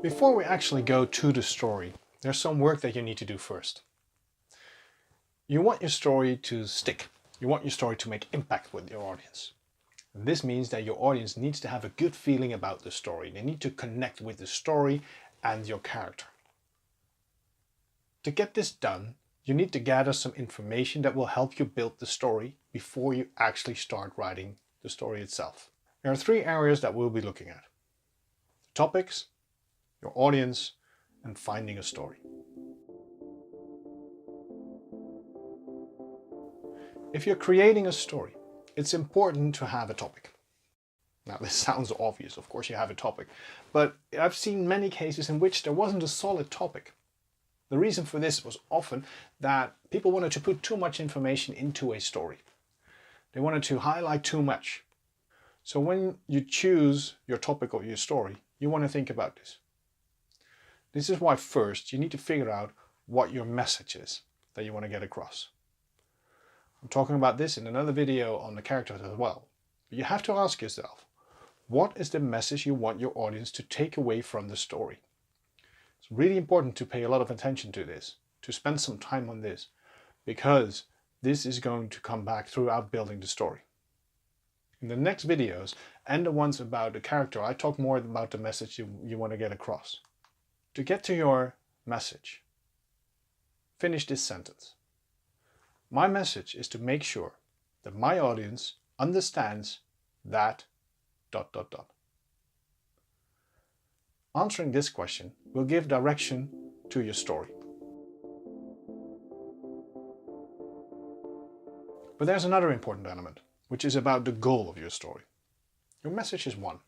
Before we actually go to the story, there's some work that you need to do first. You want your story to stick. You want your story to make impact with your audience. And this means that your audience needs to have a good feeling about the story. They need to connect with the story and your character. To get this done, you need to gather some information that will help you build the story before you actually start writing the story itself. There are three areas that we'll be looking at: topics, your audience, and finding a story. If you're creating a story, it's important to have a topic. Now, this sounds obvious, of course you have a topic, but I've seen many cases in which there wasn't a solid topic. The reason for this was often that people wanted to put too much information into a story. They wanted to highlight too much. So when you choose your topic or your story, you want to think about this. This is why first you need to figure out what your message is that you want to get across. I'm talking about this in another video on the characters as well. But you have to ask yourself, what is the message you want your audience to take away from the story? It's really important to pay a lot of attention to this, to spend some time on this, because this is going to come back throughout building the story. In the next videos, and the ones about the character, I talk more about the message you want to get across. To get to your message, finish this sentence. My message is to make sure that my audience understands that ... Answering this question will give direction to your story. But there's another important element, which is about the goal of your story. Your message is one,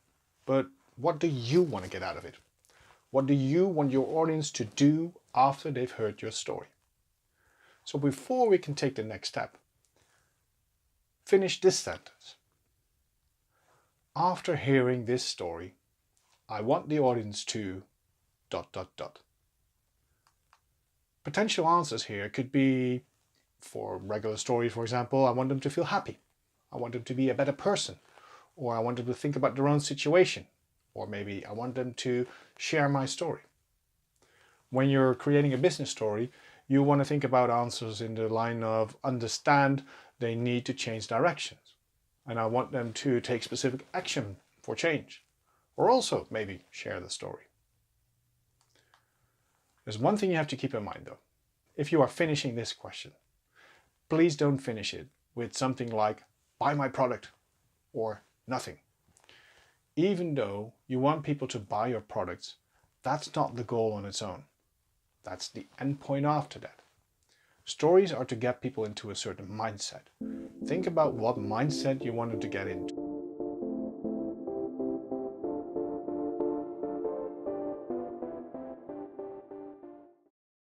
but what do you want to get out of it? What do you want your audience to do after they've heard your story? So before we can take the next step, finish this sentence. After hearing this story, I want the audience to ... Potential answers here could be, for regular stories, for example, I want them to feel happy. I want them to be a better person. Or I want them to think about their own situation. Or maybe I want them to share my story. When you're creating a business story, you want to think about answers in the line of understand they need to change directions. And I want them to take specific action for change. Or also maybe share the story. There's one thing you have to keep in mind though. If you are finishing this question, please don't finish it with something like buy my product or nothing. Even though you want people to buy your products, that's not the goal on its own. That's the end point after that. Stories are to get people into a certain mindset. Think about what mindset you want them to get into.